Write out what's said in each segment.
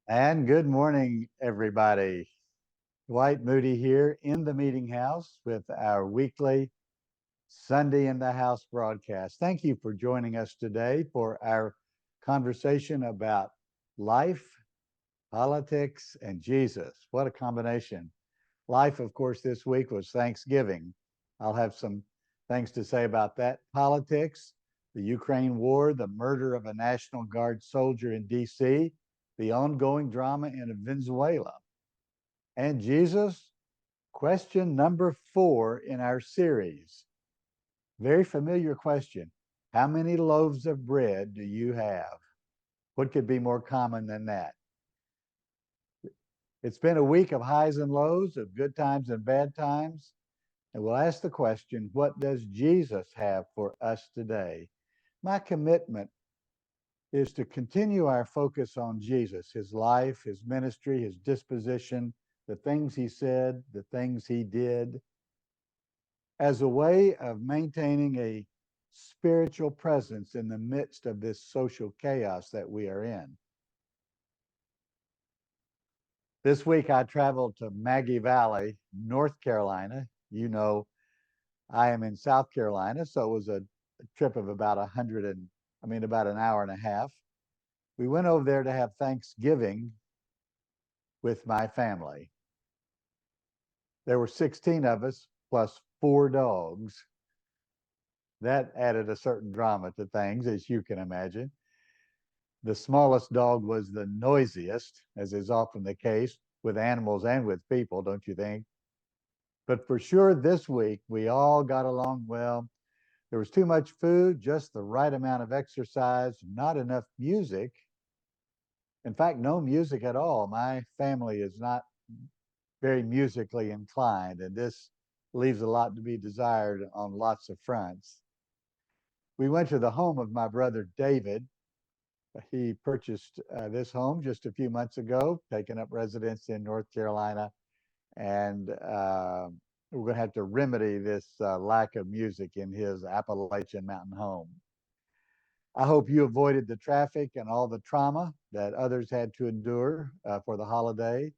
And good morning, everybody. Dwight Moody here in the meeting house with our weekly Sunday in the House broadcast. Thank you for joining us today for our conversation about life, politics, and Jesus. What a combination. Life, of course, this week was Thanksgiving. I'll have some things to say about that. Politics, the Ukraine war, the murder of a National Guard soldier in D.C., the ongoing drama in Venezuela. And Jesus, question number 4 in our series. Very familiar question. How many loaves of bread do you have? What could be more common than that? It's been a week of highs and lows, of good times and bad times. And we'll ask the question, what does Jesus have for us today? My commitment is to continue our focus on Jesus, his life, his ministry, his disposition, the things he said, the things he did, as a way of maintaining a spiritual presence in the midst of this social chaos that we are in. This week I traveled to Maggie Valley, North Carolina. You know, I am in South Carolina, so it was a trip of about about an hour and a half. We went over there to have Thanksgiving with my family. There were 16 of us plus 4 dogs. That added a certain drama to things, as you can imagine. The smallest dog was the noisiest, as is often the case with animals and with people, don't you think? But for sure, this week, we all got along well. There was too much food, just the right amount of exercise, not enough music. In fact, no music at all. My family is not very musically inclined, and this leaves a lot to be desired on lots of fronts. We went to the home of my brother David. He purchased this home just a few months ago, taking up residence in North Carolina, and we're going to have to remedy this lack of music in his Appalachian mountain home. I hope you avoided the traffic and all the trauma that others had to endure for the holiday.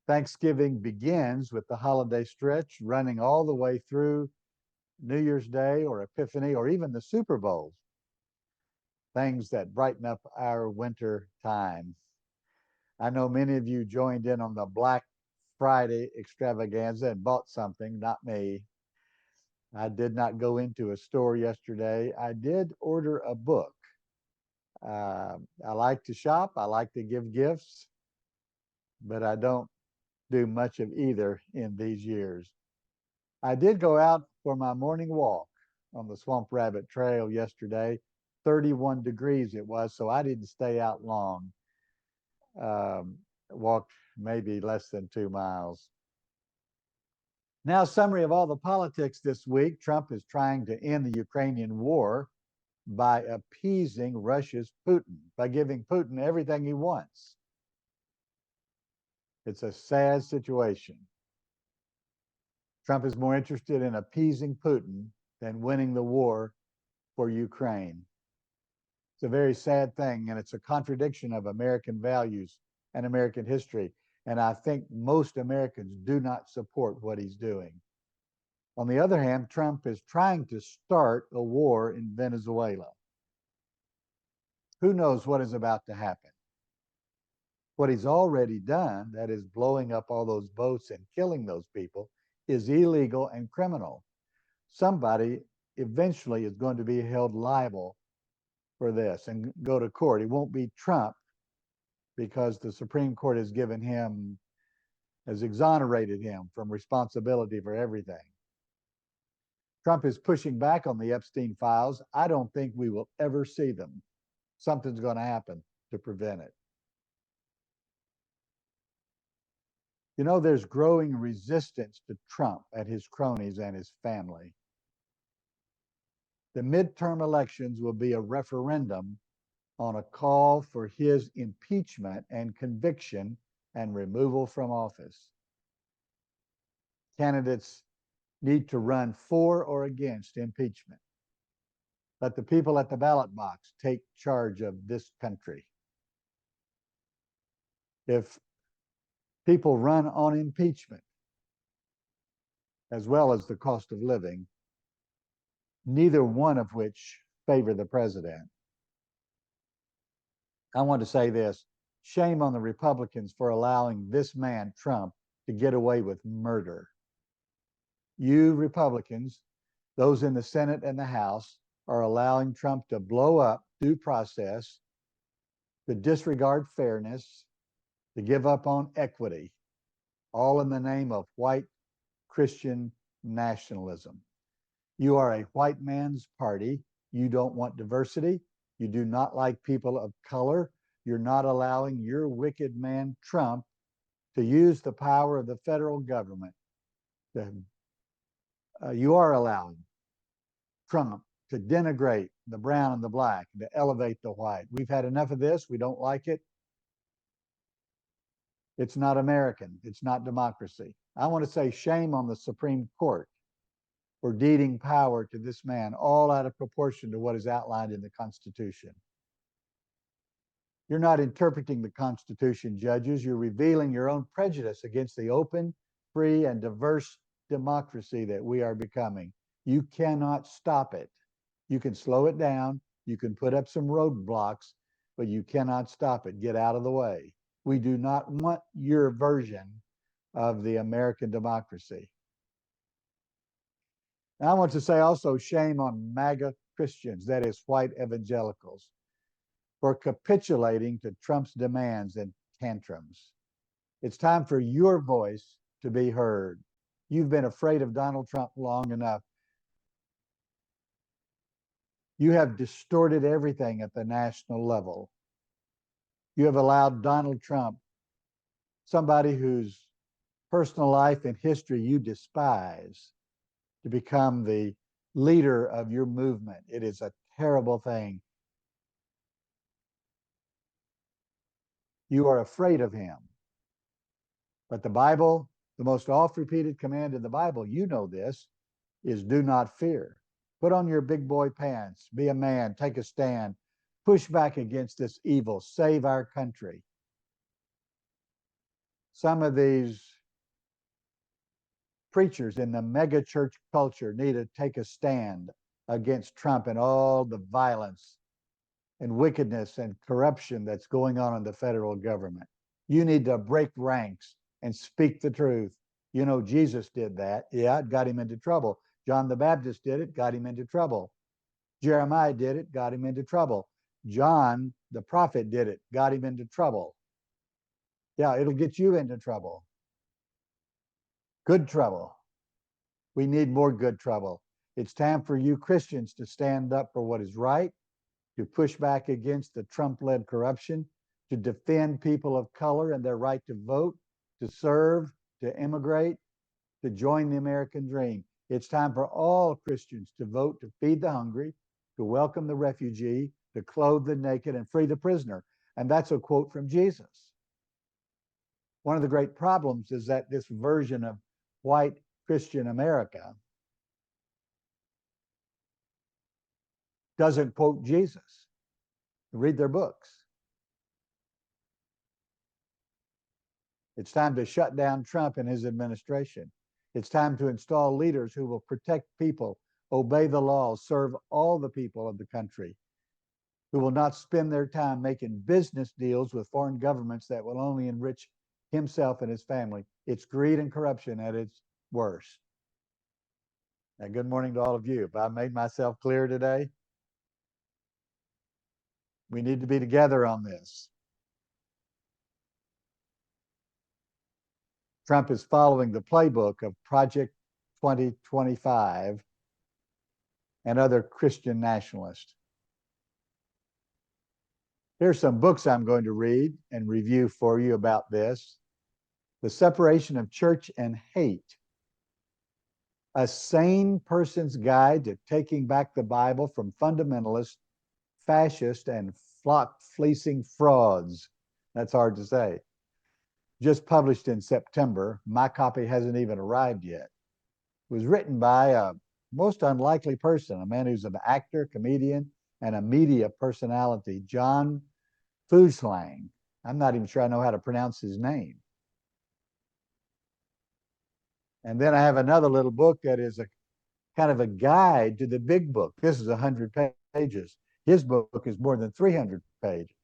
Thanksgiving begins with the holiday stretch running all the way through New Year's Day or Epiphany or even the Super Bowl, things that brighten up our winter time. I know many of you joined in on the Black Friday extravaganza and bought something, not me. I did not go into a store yesterday. I did order a book. I like to shop, I like to give gifts, but I don't do much of either in these years. I did go out for my morning walk on the Swamp Rabbit Trail yesterday. 31 degrees it was, so I didn't stay out long. Walked maybe less than 2 miles. Now, summary of all the politics this week. Trump is trying to end the Ukrainian war by appeasing Russia's Putin, by giving Putin everything he wants. It's a sad situation. Trump is more interested in appeasing Putin than winning the war for Ukraine. It's a very sad thing, and it's a contradiction of American values and American history. And I think most Americans do not support what he's doing. On the other hand, Trump is trying to start a war in Venezuela. Who knows what is about to happen? What he's already done, that is blowing up all those boats and killing those people, is illegal and criminal. Somebody eventually is going to be held liable for this and go to court. It won't be Trump because the Supreme Court has exonerated him from responsibility for everything. Trump is pushing back on the Epstein files. I don't think we will ever see them. Something's going to happen to prevent it. You know, there's growing resistance to Trump and his cronies and his family. The midterm elections will be a referendum on a call for his impeachment and conviction and removal from office. Candidates need to run for or against impeachment. Let the people at the ballot box take charge of this country. If people run on impeachment, as well as the cost of living, neither one of which favor the president. I want to say this: shame on the Republicans for allowing this man, Trump, to get away with murder. You Republicans, those in the Senate and the House, are allowing Trump to blow up due process, to disregard fairness, to give up on equity, all in the name of white Christian nationalism. You are a white man's party. You don't want diversity. You do not like people of color. You're not allowing your wicked man, Trump, to use the power of the federal government. You are allowing Trump to denigrate the brown and the black, to elevate the white. We've had enough of this. We don't like it. It's not American. It's not democracy. I want to say shame on the Supreme Court for deeding power to this man, all out of proportion to what is outlined in the Constitution. You're not interpreting the Constitution, judges. You're revealing your own prejudice against the open, free, and diverse democracy that we are becoming. You cannot stop it. You can slow it down. You can put up some roadblocks, but you cannot stop it. Get out of the way. We do not want your version of the American democracy. And I want to say also shame on MAGA Christians, that is, white evangelicals, for capitulating to Trump's demands and tantrums. It's time for your voice to be heard. You've been afraid of Donald Trump long enough. You have distorted everything at the national level. You have allowed Donald Trump, somebody whose personal life and history you despise, to become the leader of your movement. It is a terrible thing. You are afraid of him. But the Bible, the most oft-repeated command in the Bible, you know this, is do not fear. Put on your big boy pants, be a man, take a stand, push back against this evil, save our country. Some of these preachers in the mega church culture need to take a stand against Trump and all the violence and wickedness and corruption that's going on in the federal government. You need to break ranks and speak the truth. You know, Jesus did that. Yeah, it got him into trouble. John the Baptist did it, got him into trouble. Jeremiah did it, got him into trouble. John, the prophet, did it, got him into trouble. Yeah, it'll get you into trouble. Good trouble. We need more good trouble. It's time for you Christians to stand up for what is right, to push back against the Trump-led corruption, to defend people of color and their right to vote, to serve, to immigrate, to join the American dream. It's time for all Christians to vote to feed the hungry, to welcome the refugee, to clothe the naked, and free the prisoner. And that's a quote from Jesus. One of the great problems is that this version of white Christian America doesn't quote Jesus. Read their books. It's time to shut down Trump and his administration. It's time to install leaders who will protect people, obey the laws, serve all the people of the country, who will not spend their time making business deals with foreign governments that will only enrich himself and his family. It's greed and corruption at its worst. Now, good morning to all of you. If I made myself clear today, we need to be together on this. Trump is following the playbook of Project 2025 and other Christian nationalists. Here's some books I'm going to read and review for you about this. The Separation of Church and Hate, A Sane Person's Guide to Taking Back the Bible from Fundamentalist, Fascist, and Flock-Fleecing Frauds. That's hard to say. Just published in September. My copy hasn't even arrived yet. It was written by a most unlikely person, a man who's an actor, comedian, and a media personality, John Fugelsang. I'm not even sure I know how to pronounce his name. And then I have another little book that is a kind of a guide to the big book. This is 100 pages. His book is more than 300 pages.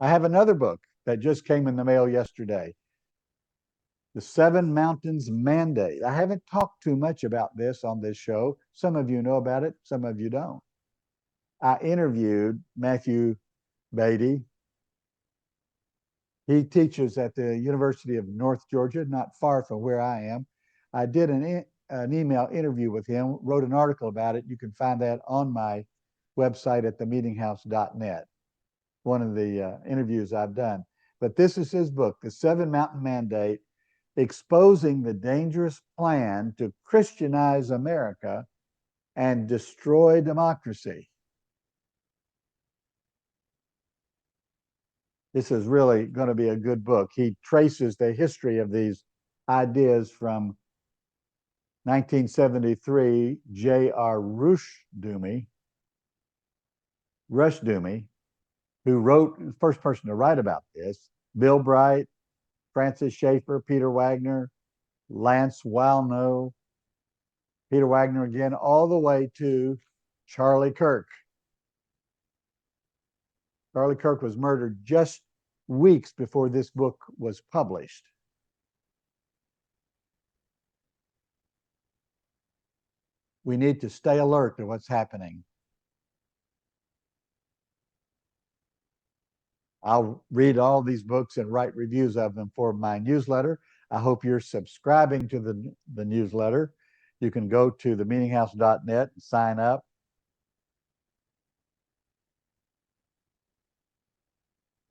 I have another book that just came in the mail yesterday, The Seven Mountains Mandate. I haven't talked too much about this on this show. Some of you know about it, some of you don't. I interviewed Matthew Beatty. He teaches at the University of North Georgia, not far from where I am. I did an email interview with him, wrote an article about it. You can find that on my website at themeetinghouse.net, one of the interviews I've done. But this is his book, The Seven Mountain Mandate, Exposing the Dangerous Plan to Christianize America and Destroy Democracy. This is really going to be a good book. He traces the history of these ideas from 1973, J.R. Rushdoony, who wrote, the first person to write about this, Bill Bright, Francis Schaeffer, Peter Wagner, Lance Wallnau, Peter Wagner again, all the way to Charlie Kirk. Charlie Kirk was murdered just weeks before this book was published. We need to stay alert to what's happening. I'll read all these books and write reviews of them for my newsletter. I hope you're subscribing to the newsletter. You can go to themeetinghouse.net and sign up.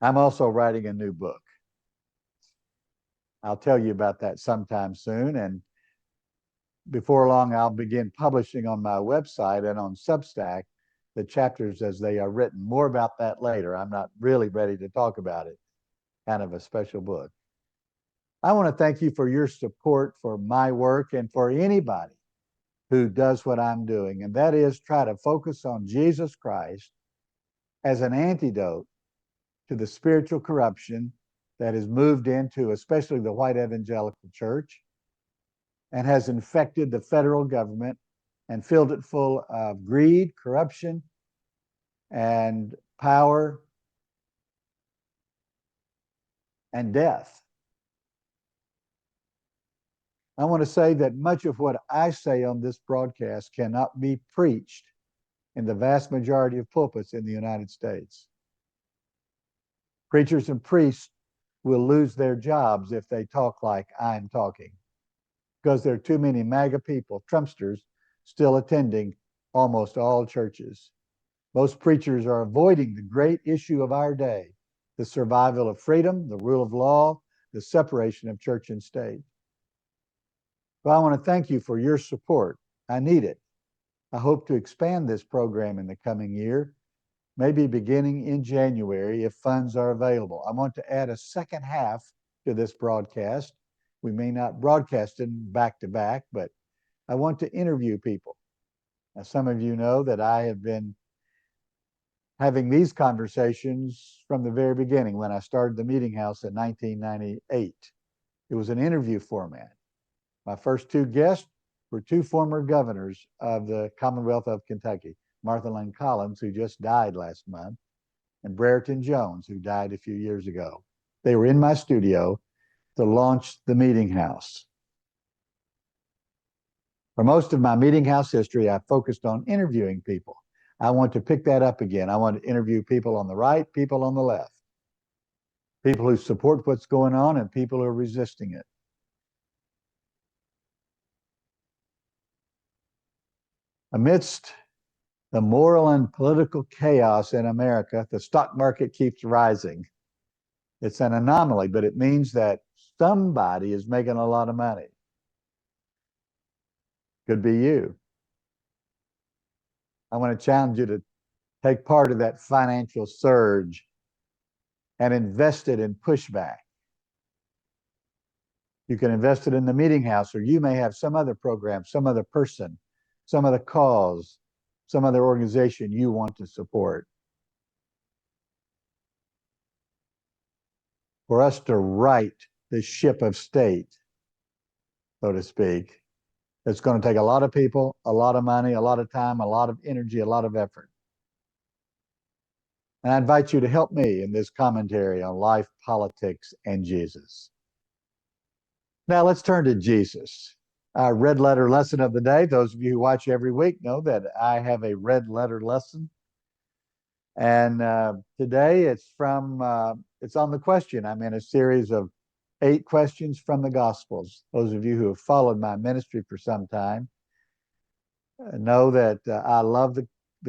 I'm also writing a new book. I'll tell you about that sometime soon. And before long, I'll begin publishing on my website and on Substack the chapters as they are written. More about that later. I'm not really ready to talk about it. Kind of a special book. I want to thank you for your support for my work and for anybody who does what I'm doing, and that is try to focus on Jesus Christ as an antidote to the spiritual corruption that has moved into especially the white evangelical church and has infected the federal government and filled it full of greed, corruption, and power and death. I want to say that much of what I say on this broadcast cannot be preached in the vast majority of pulpits in the United States. Preachers and priests will lose their jobs if they talk like I'm talking, because there are too many MAGA people, Trumpsters, still attending almost all churches. Most preachers are avoiding the great issue of our day, the survival of freedom, the rule of law, the separation of church and state. Well, I want to thank you for your support. I need it. I hope to expand this program in the coming year, maybe beginning in January if funds are available. I want to add a second half to this broadcast. We may not broadcast it back to back, but I want to interview people. Now, some of you know that I have been having these conversations from the very beginning when I started the Meeting House in 1998. It was an interview format. My first two guests were two former governors of the Commonwealth of Kentucky, Martha Lynn Collins, who just died last month, and Brereton Jones, who died a few years ago. They were in my studio to launch the Meeting House. For most of my Meeting House history, I focused on interviewing people. I want to pick that up again. I want to interview people on the right, people on the left, people who support what's going on, and people who are resisting it. Amidst the moral and political chaos in America, the stock market keeps rising. It's an anomaly, but it means that somebody is making a lot of money. Could be you. I want to challenge you to take part of that financial surge and invest it in pushback. You can invest it in the Meeting House, or you may have some other program, some other person, some other cause, some other organization you want to support. For us to right the ship of state, so to speak, it's going to take a lot of people, a lot of money, a lot of time, a lot of energy, a lot of effort. And I invite you to help me in this commentary on life, politics, and Jesus. Now let's turn to Jesus. Our red letter lesson of the day. Those of you who watch every week know that I have a red letter lesson. And today it's it's on the question. I'm in a series of 8 questions from the Gospels. Those of you who have followed my ministry for some time know that I love the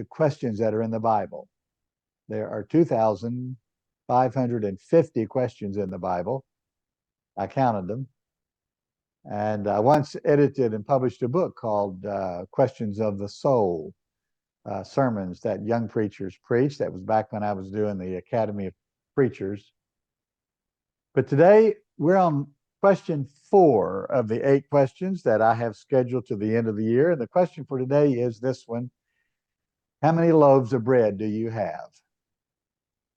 questions that are in the Bible. There are 2,550 questions in the Bible. I counted them. And I once edited and published a book called Questions of the Soul, sermons that young preachers preached. That was back when I was doing the Academy of Preachers. But today we're on question 4 of the 8 questions that I have scheduled to the end of the year. And the question for today is this one: how many loaves of bread do you have?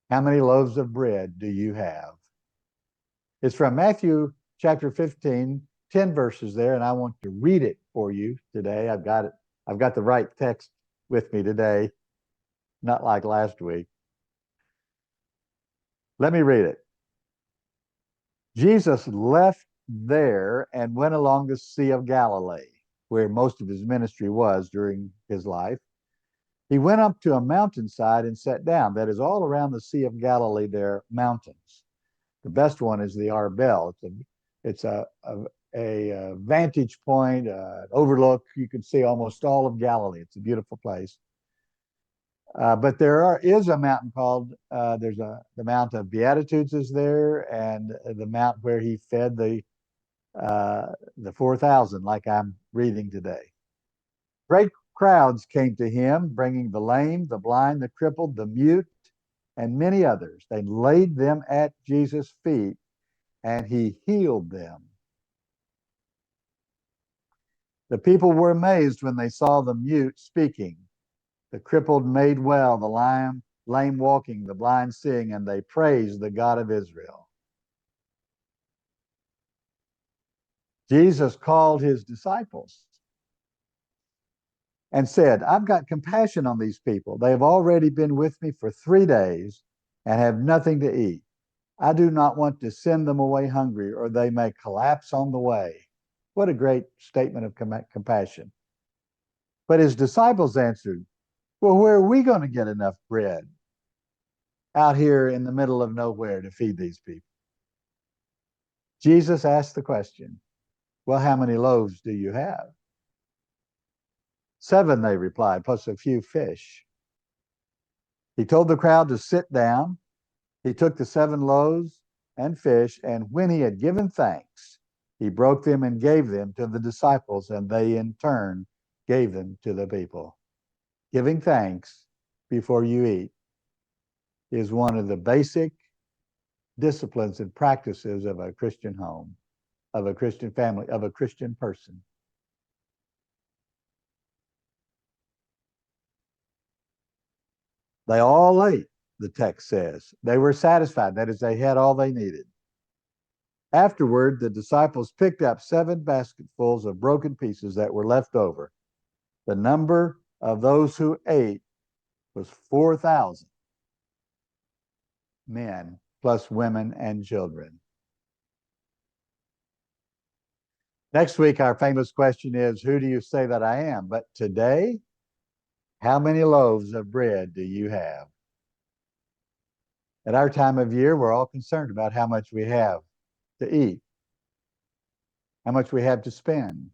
How many loaves of bread do you have? It's from Matthew chapter 15, 10 verses there, and I want to read it for you today. I've got the right text with me today, not like last week. Let me read it. Jesus left there and went along the Sea of Galilee, where most of his ministry was during his life. He went up to a mountainside and sat down. That is, all around the Sea of Galilee, there are mountains. The best one is the Arbel. It's a vantage point, overlook. You can see almost all of Galilee. It's a beautiful place. But there is a mountain called, the Mount of Beatitudes is there, and the mount where he fed the 4,000, like I'm reading today. Great crowds came to him, bringing the lame, the blind, the crippled, the mute, and many others. They laid them at Jesus' feet, and he healed them. The people were amazed when they saw the mute speaking, the crippled made well, the lame walking, the blind seeing, and they praised the God of Israel. Jesus called his disciples and said, I've got compassion on these people. They have already been with me for 3 days and have nothing to eat. I do not want to send them away hungry, or they may collapse on the way. What a great statement of compassion. But his disciples answered, well, where are we going to get enough bread out here in the middle of nowhere to feed these people? Jesus asked the question, well, how many loaves do you have? 7, they replied, plus a few fish. He told the crowd to sit down. He took the 7 loaves and fish, and when he had given thanks, he broke them and gave them to the disciples, and they in turn gave them to the people. Giving thanks before you eat is one of the basic disciplines and practices of a Christian home, of a Christian family, of a Christian person. They all ate, the text says. They were satisfied. That is, they had all they needed. Afterward, the disciples picked up 7 basketfuls of broken pieces that were left over. The number of those who ate was 4,000 men, plus women and children. Next week, our famous question is, who do you say that I am? But today, how many loaves of bread do you have? At our time of year, we're all concerned about how much we have to eat, how much we have to spend.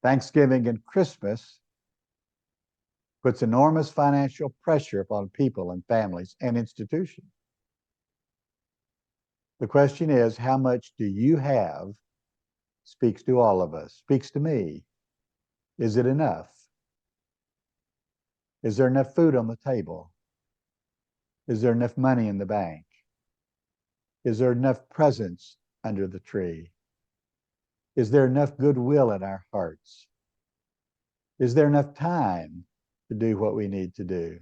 Thanksgiving and Christmas puts enormous financial pressure upon people and families and institutions. The question is, how much do you have? Speaks to all of us, speaks to me. Is it enough? Is there enough food on the table? Is there enough money in the bank? Is there enough presents under the tree? Is there enough goodwill in our hearts? Is there enough time to do what we need to do?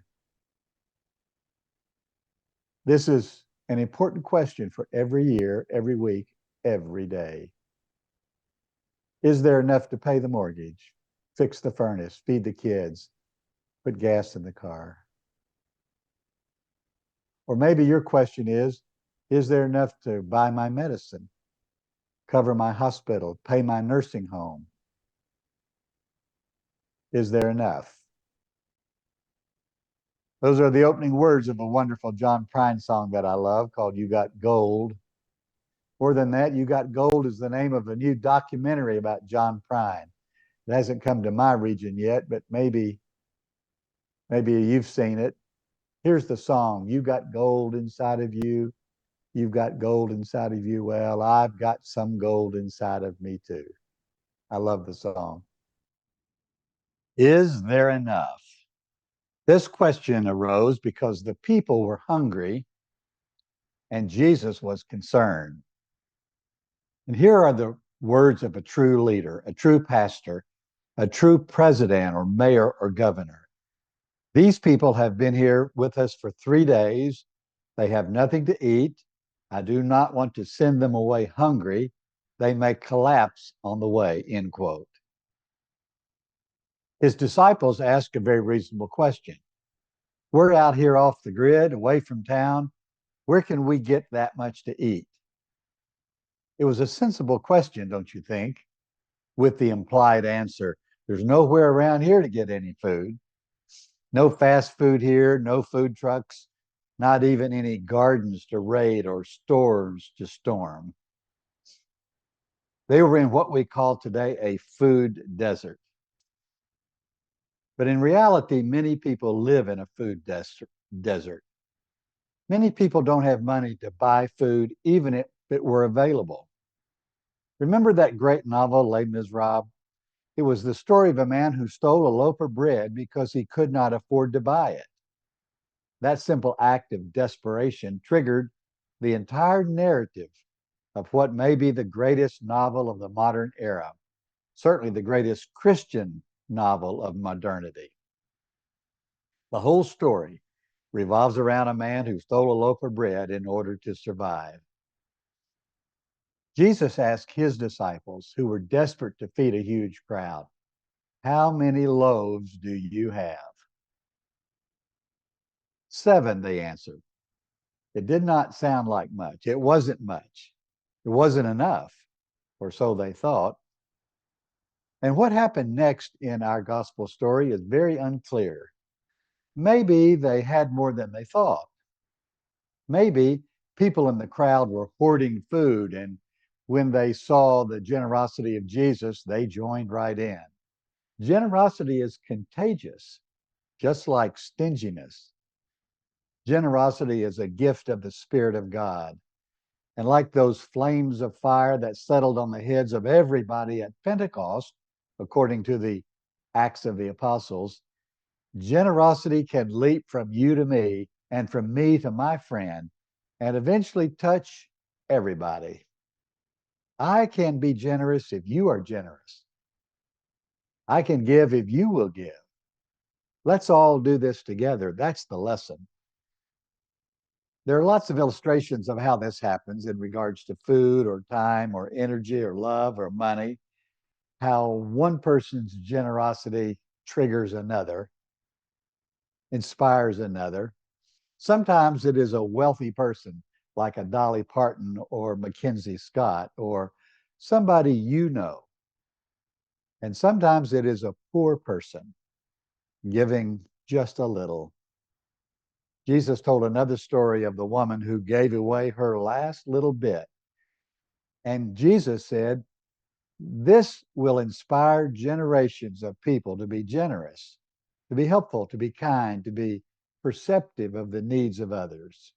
This is an important question for every year, every week, every day. Is there enough to pay the mortgage, fix the furnace, feed the kids, put gas in the car? Or maybe your question is there enough to buy my medicine, cover my hospital, pay my nursing home? Is there enough? Those are the opening words of a wonderful John Prine song that I love called You Got Gold. More than that, You Got Gold is the name of a new documentary about John Prine. It hasn't come to my region yet, but maybe you've seen it. Here's the song, You Got Gold Inside of You. You've got gold inside of you. Well, I've got some gold inside of me too. I love the song. Is there enough? This question arose because the people were hungry and Jesus was concerned. And here are the words of a true leader, a true pastor, a true president or mayor or governor. These people have been here with us for 3 days. They have nothing to eat. I do not want to send them away hungry. They may collapse on the way, end quote. His disciples asked a very reasonable question. We're out here off the grid, away from town. Where can we get that much to eat? It was a sensible question, don't you think? With the implied answer, there's nowhere around here to get any food. No fast food here, no food trucks, not even any gardens to raid or stores to storm. They were in what we call today a food desert. But in reality, many people live in a food desert. Many people don't have money to buy food, even if it were available. Remember that great novel, Les Miserables? It was the story of a man who stole a loaf of bread because he could not afford to buy it. That simple act of desperation triggered the entire narrative of what may be the greatest novel of the modern era, certainly the greatest Christian novel of modernity. The whole story revolves around a man who stole a loaf of bread in order to survive. Jesus asked his disciples, who were desperate to feed a huge crowd, how many loaves do you have? 7, they answered. It did not sound like much. It wasn't much. It wasn't enough, or so they thought. And what happened next in our gospel story is very unclear. Maybe they had more than they thought. Maybe people in the crowd were hoarding food, and when they saw the generosity of Jesus, they joined right in. Generosity is contagious, just like stinginess. Generosity is a gift of the Spirit of God. And like those flames of fire that settled on the heads of everybody at Pentecost, according to the Acts of the Apostles, generosity can leap from you to me and from me to my friend and eventually touch everybody. I can be generous if you are generous. I can give if you will give. Let's all do this together. That's the lesson. There are lots of illustrations of how this happens in regards to food or time or energy or love or money, how one person's generosity triggers another, inspires another. Sometimes it is a wealthy person like a Dolly Parton or Mackenzie Scott or somebody you know. And sometimes it is a poor person giving just a little. Jesus told another story of the woman who gave away her last little bit. And Jesus said, this will inspire generations of people to be generous, to be helpful, to be kind, to be perceptive of the needs of others.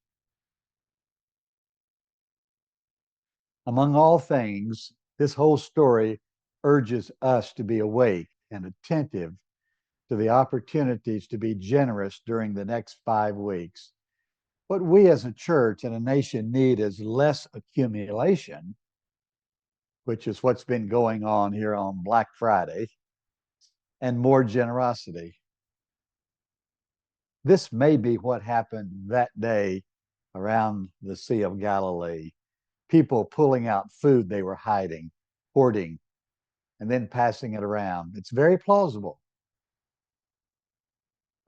Among all things, this whole story urges us to be awake and attentive to the opportunities to be generous during the next 5 weeks. What we as a church and a nation need is less accumulation, which is what's been going on here on Black Friday, and more generosity. This may be what happened that day around the Sea of Galilee. People pulling out food they were hiding, hoarding, and then passing it around. It's very plausible.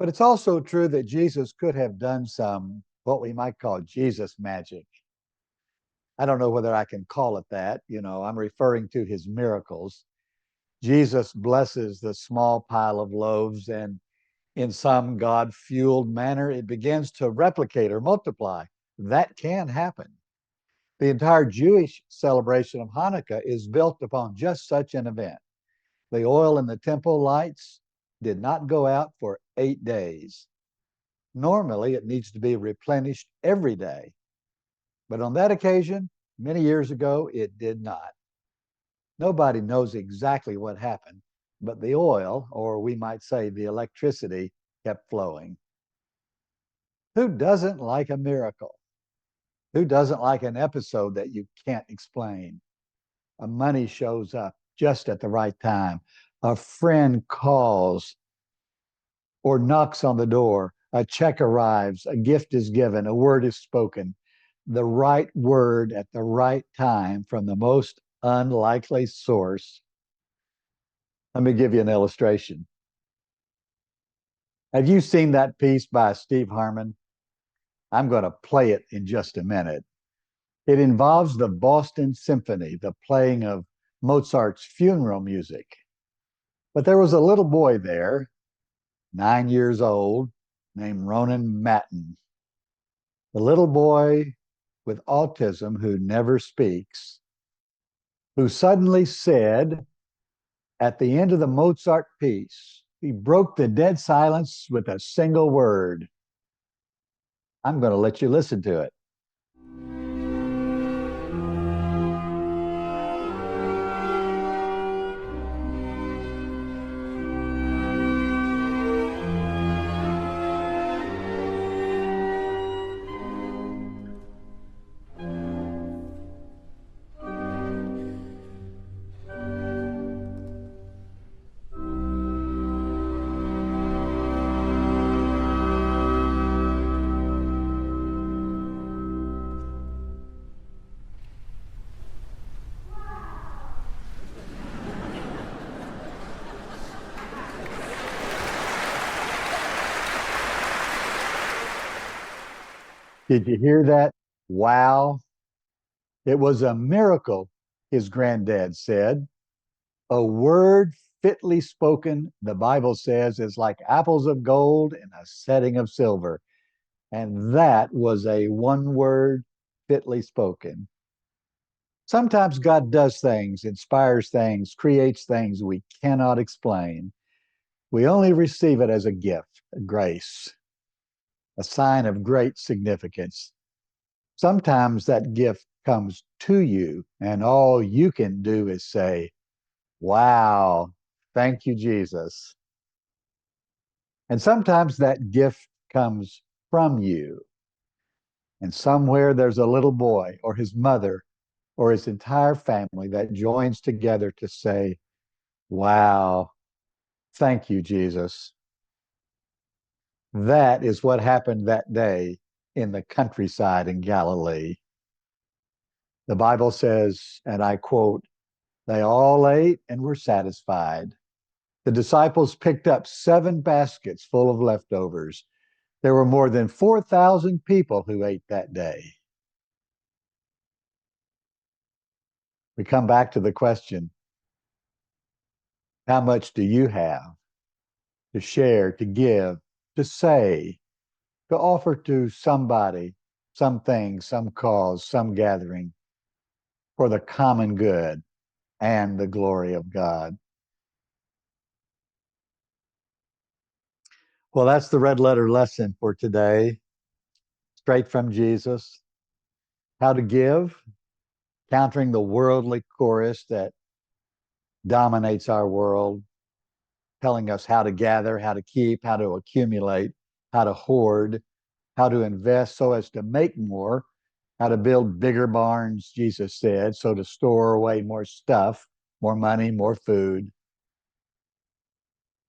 But it's also true that Jesus could have done some, what we might call Jesus magic. I don't know whether I can call it that. I'm referring to his miracles. Jesus blesses the small pile of loaves, and in some God fueled manner, it begins to replicate or multiply. That can happen. The entire Jewish celebration of Hanukkah is built upon just such an event. The oil in the temple lights did not go out for 8 days. Normally, it needs to be replenished every day. But on that occasion, many years ago, it did not. Nobody knows exactly what happened, but the oil, or we might say the electricity, kept flowing. Who doesn't like a miracle? Who doesn't like an episode that you can't explain? Money shows up just at the right time. A friend calls or knocks on the door. A check arrives. A gift is given. A word is spoken. The right word at the right time from the most unlikely source. Let me give you an illustration. Have you seen that piece by Steve Harmon? I'm going to play it in just a minute. It involves the Boston Symphony, the playing of Mozart's funeral music. But there was a little boy there, 9 years old, named Ronan Matten. The little boy with autism who never speaks, who suddenly said at the end of the Mozart piece, he broke the dead silence with a single word. I'm going to let you listen to it. Did you hear that? Wow. It was a miracle, his granddad said. A word fitly spoken, the Bible says, is like apples of gold in a setting of silver. And that was a one word fitly spoken. Sometimes God does things, inspires things, creates things we cannot explain. We only receive it as a gift, a grace, a sign of great significance. Sometimes that gift comes to you, and all you can do is say, wow, thank you, Jesus. And sometimes that gift comes from you. And somewhere there's a little boy or his mother or his entire family that joins together to say, wow, thank you, Jesus. That is what happened that day in the countryside in Galilee. The Bible says, and I quote, they all ate and were satisfied. The disciples picked up 7 baskets full of leftovers. There were more than 4,000 people who ate that day. We come back to the question, how much do you have to share, to give, to say, to offer to somebody, something, some cause, some gathering for the common good and the glory of God? Well, that's the red letter lesson for today, straight from Jesus. How to give, countering the worldly chorus that dominates our world, telling us how to gather, how to keep, how to accumulate, how to hoard, how to invest so as to make more, how to build bigger barns, Jesus said, so to store away more stuff, more money, more food.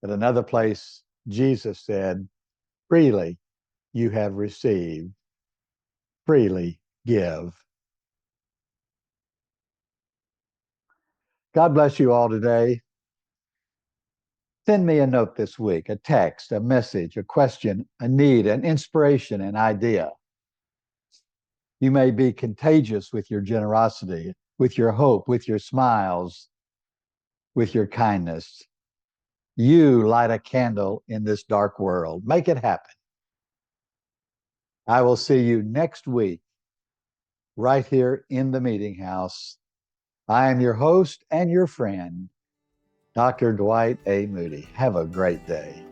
At another place, Jesus said, freely you have received, freely give. God bless you all today. Send me a note this week, a text, a message, a question, a need, an inspiration, an idea. You may be contagious with your generosity, with your hope, with your smiles, with your kindness. You light a candle in this dark world. Make it happen. I will see you next week right here in the meeting house. I am your host and your friend, Dr. Dwight A. Moody. Have a great day.